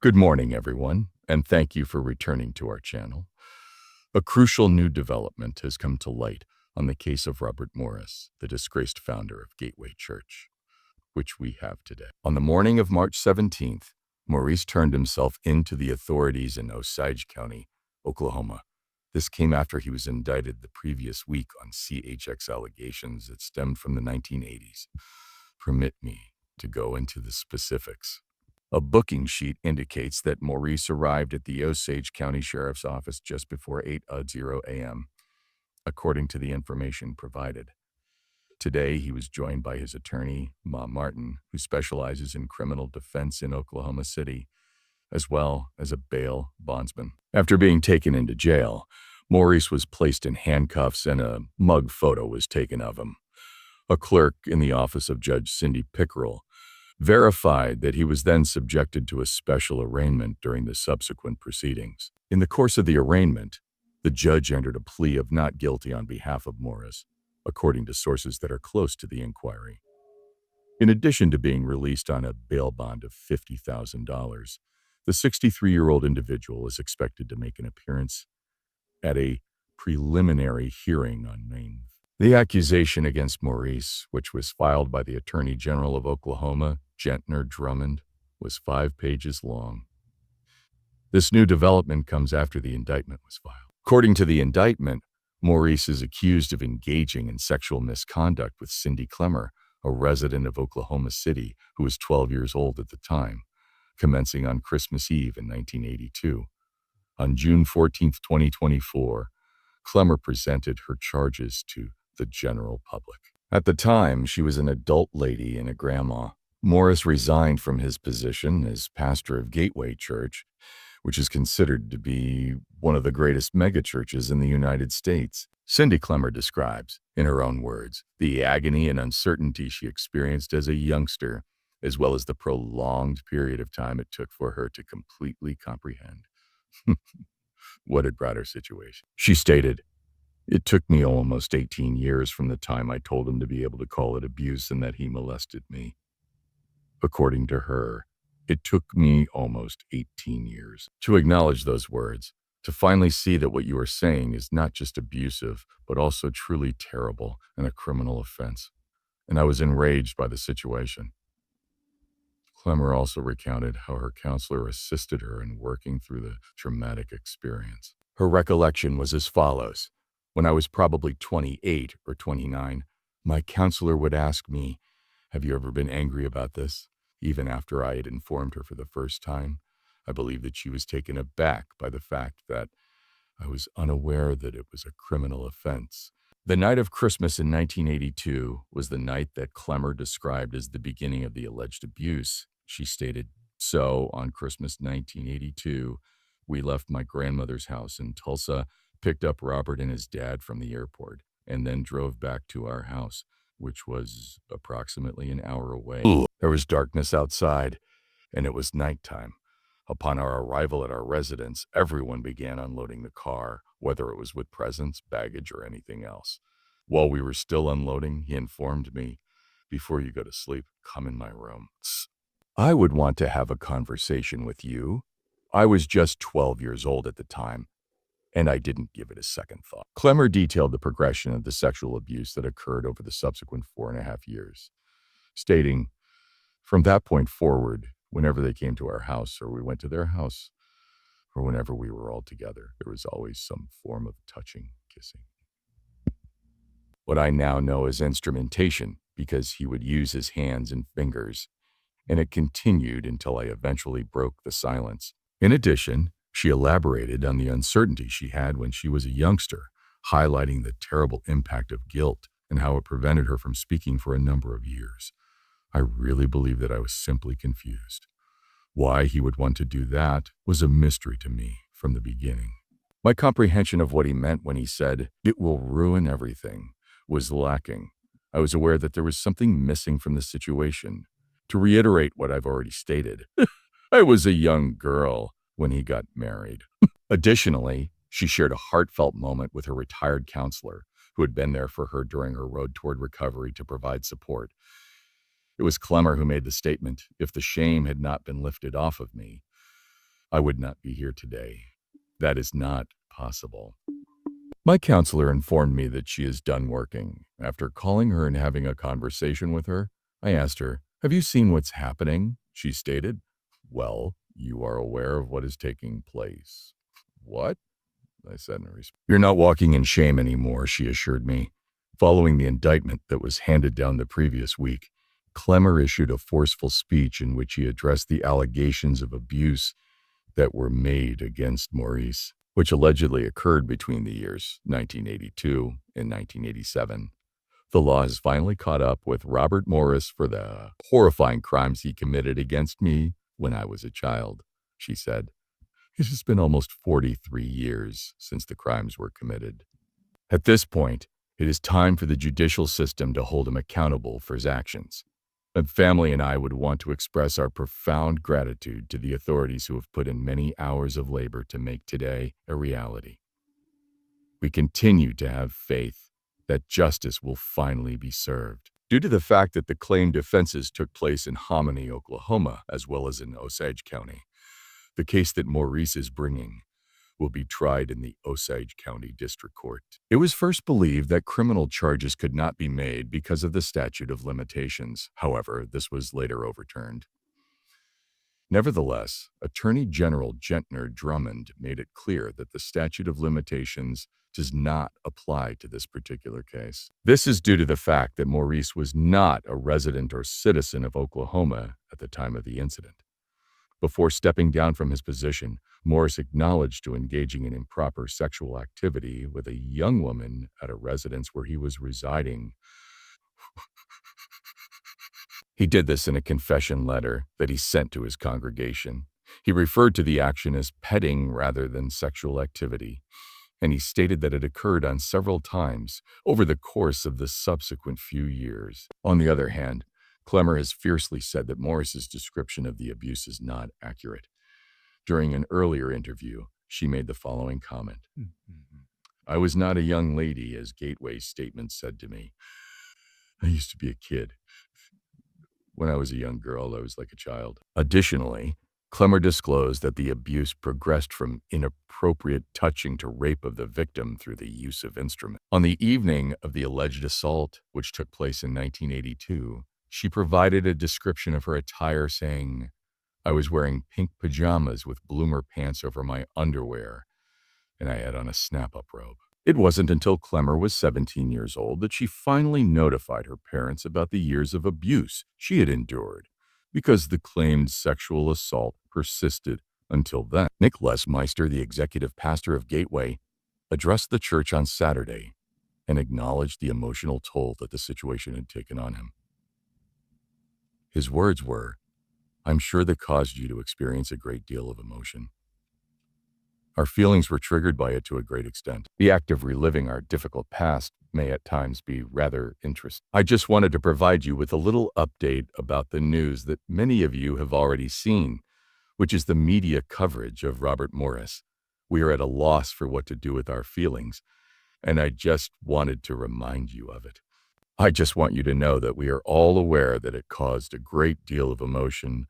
Good morning, everyone, and thank you for returning to our channel. A crucial new development has come to light on the case of Robert Morris, the disgraced founder of Gateway Church, which we have today. On the morning of March 17th, Maurice turned himself into the authorities in Osage County, Oklahoma. This came after he was indicted the previous week on CHX allegations that stemmed from the 1980s. Permit me to go into the specifics. A booking sheet indicates that Maurice arrived at the Osage County Sheriff's Office just before 8:00 a.m., according to the information provided. Today, he was joined by his attorney, Ma Martin, who specializes in criminal defense in Oklahoma City, as well as a bail bondsman. After being taken into jail, Maurice was placed in handcuffs and a mug photo was taken of him. A clerk in the office of Judge Cindy Pickerel verified that he was then subjected to a special arraignment during the subsequent proceedings. In the course of the arraignment, the judge entered a plea of not guilty on behalf of Morris, according to sources that are close to the inquiry. In addition to being released on a bail bond of $50,000, the 63-year-old individual is expected to make an appearance at a preliminary hearing on May. The accusation against Maurice, which was filed by the Attorney General of Oklahoma, Gentner Drummond, was 5 pages long. This new development comes after the indictment was filed. According to the indictment, Maurice is accused of engaging in sexual misconduct with Cindy Clemmer, a resident of Oklahoma City who was 12 years old at the time, commencing on Christmas Eve in 1982. On June 14, 2024, Clemmer presented her charges to the general public. At the time, she was an adult lady and a grandma. Morris resigned from his position as pastor of Gateway Church, which is considered to be one of the greatest megachurches in the United States. Cindy Clemmer describes, in her own words, the agony and uncertainty she experienced as a youngster, as well as the prolonged period of time it took for her to completely comprehend what had brought her situation. She stated, "It took me almost 18 years from the time I told him to be able to call it abuse and that he molested me." According to her, it took me almost 18 years to acknowledge those words, to finally see that what you are saying is not just abusive, but also truly terrible and a criminal offense. And I was enraged by the situation. Clemmer also recounted how her counselor assisted her in working through the traumatic experience. Her recollection was as follows. When I was probably 28 or 29, my counselor would ask me, "Have you ever been angry about this?" Even after I had informed her for the first time, I believe that she was taken aback by the fact that I was unaware that it was a criminal offense. The night of Christmas in 1982 was the night that Clemmer described as the beginning of the alleged abuse. She stated, "So, on Christmas 1982, we left my grandmother's house in Tulsa, picked up Robert and his dad from the airport, and then drove back to our house, which was approximately an hour away. There was darkness outside, and it was nighttime. Upon our arrival at our residence, everyone began unloading the car, whether it was with presents, baggage, or anything else. While we were still unloading, he informed me, 'Before you go to sleep, come in my room. I would want to have a conversation with you.' I was just 12 years old at the time, and I didn't give it a second thought." Clemmer detailed the progression of the sexual abuse that occurred over the subsequent 4.5 years, stating, "From that point forward, whenever they came to our house or we went to their house, or whenever we were all together, there was always some form of touching, kissing. What I now know as instrumentation, because he would use his hands and fingers, and it continued until I eventually broke the silence." In addition, she elaborated on the uncertainty she had when she was a youngster, highlighting the terrible impact of guilt and how it prevented her from speaking for a number of years. I really believe that I was simply confused. Why he would want to do that was a mystery to me from the beginning. My comprehension of what he meant when he said, "It will ruin everything," was lacking. I was aware that there was something missing from the situation. To reiterate what I've already stated, I was a young girl when he got married. Additionally, she shared a heartfelt moment with her retired counselor, who had been there for her during her road toward recovery to provide support. It was Clemmer who made the statement, "If the shame had not been lifted off of me, I would not be here today. That is not possible. My counselor informed me that she is done working. After calling her and having a conversation with her, I asked her, "Have you seen what's happening?" She stated, "Well, you are aware of what is taking place." "What?" I said in response. "You're not walking in shame anymore," she assured me. Following the indictment that was handed down the previous week, Clemmer issued a forceful speech in which he addressed the allegations of abuse that were made against Maurice, which allegedly occurred between the years 1982 and 1987. The law has finally caught up with Robert Morris for the horrifying crimes he committed against me when I was a child, she said. It has been almost 43 years since the crimes were committed. At this point, it is time for the judicial system to hold him accountable for his actions. My family and I would want to express our profound gratitude to the authorities who have put in many hours of labor to make today a reality. We continue to have faith that justice will finally be served. Due to the fact that the claimed offenses took place in Hominy, Oklahoma, as well as in Osage County, the case that Maurice is bringing will be tried in the Osage County District Court. It was first believed that criminal charges could not be made because of the statute of limitations. However, this was later overturned. Nevertheless, Attorney General Gentner Drummond made it clear that the statute of limitations does not apply to this particular case. This is due to the fact that Maurice was not a resident or citizen of Oklahoma at the time of the incident. Before stepping down from his position, Morris acknowledged to engaging in improper sexual activity with a young woman at a residence where he was residing. He did this in a confession letter that he sent to his congregation. He referred to the action as petting rather than sexual activity, and he stated that it occurred on several times over the course of the subsequent few years. On the other hand, Clemmer has fiercely said that Morris's description of the abuse is not accurate. During an earlier interview, she made the following comment. "I was not a young lady, as Gateway's statement said to me. I used to be a kid. When I was a young girl, I was like a child." Additionally, Clemmer disclosed that the abuse progressed from inappropriate touching to rape of the victim through the use of instruments. On the evening of the alleged assault, which took place in 1982, she provided a description of her attire saying, "I was wearing pink pajamas with bloomer pants over my underwear, and I had on a snap-up robe." It wasn't until Clemmer was 17 years old that she finally notified her parents about the years of abuse she had endured, because the claimed sexual assault persisted until then. Nick Lesmeister, the executive pastor of Gateway, addressed the church on Saturday and acknowledged the emotional toll that the situation had taken on him. His words were, "I'm sure that caused you to experience a great deal of emotion. Our feelings were triggered by it to a great extent. The act of reliving our difficult past may at times be rather interesting. I just wanted to provide you with a little update about the news that many of you have already seen, which is the media coverage of Robert Morris. We are at a loss for what to do with our feelings, and I just wanted to remind you of it. I just want you to know that we are all aware that it caused a great deal of emotion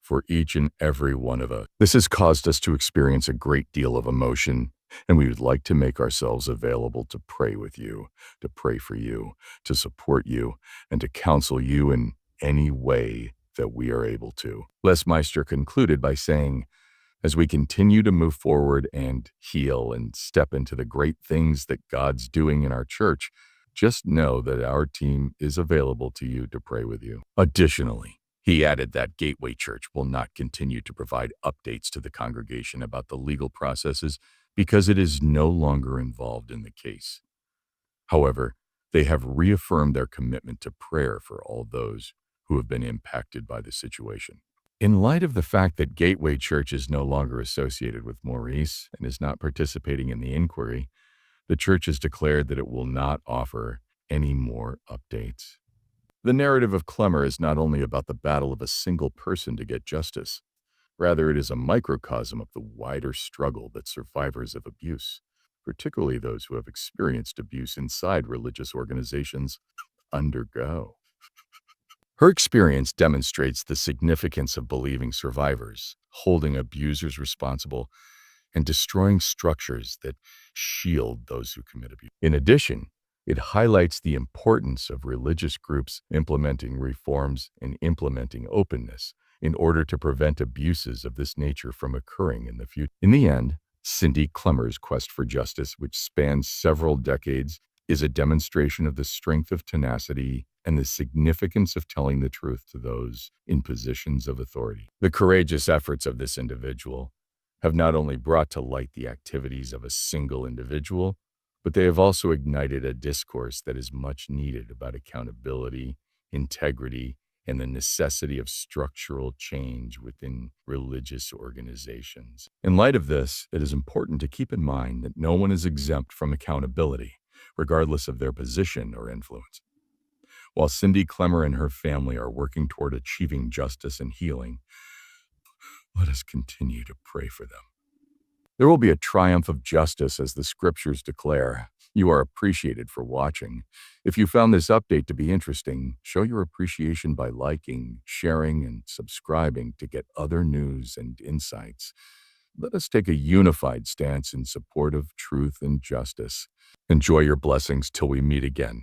for each and every one of us. This has caused us to experience a great deal of emotion, and we would like to make ourselves available to pray with you, to pray for you, to support you, and to counsel you in any way that we are able to." Lesmeister concluded by saying, "As we continue to move forward and heal and step into the great things that God's doing in our church, just know that our team is available to you to pray with you." Additionally, he added that Gateway Church will not continue to provide updates to the congregation about the legal processes because it is no longer involved in the case. However, they have reaffirmed their commitment to prayer for all those who have been impacted by the situation. In light of the fact that Gateway Church is no longer associated with Maurice and is not participating in the inquiry, the church has declared that it will not offer any more updates. The narrative of Clemmer is not only about the battle of a single person to get justice. Rather, it is a microcosm of the wider struggle that survivors of abuse, particularly those who have experienced abuse inside religious organizations, undergo. Her experience demonstrates the significance of believing survivors, holding abusers responsible, and destroying structures that shield those who commit abuse. In addition, it highlights the importance of religious groups implementing reforms and implementing openness in order to prevent abuses of this nature from occurring in the future. In the end, Cindy Clemmer's quest for justice, which spans several decades, is a demonstration of the strength of tenacity and the significance of telling the truth to those in positions of authority. The courageous efforts of this individual have not only brought to light the activities of a single individual, but they have also ignited a discourse that is much needed about accountability, integrity, and the necessity of structural change within religious organizations. In light of this, it is important to keep in mind that no one is exempt from accountability, regardless of their position or influence. While Cindy Clemmer and her family are working toward achieving justice and healing, let us continue to pray for them. There will be a triumph of justice as the scriptures declare. You are appreciated for watching. If you found this update to be interesting, show your appreciation by liking, sharing, and subscribing to get other news and insights. Let us take a unified stance in support of truth and justice. Enjoy your blessings till we meet again.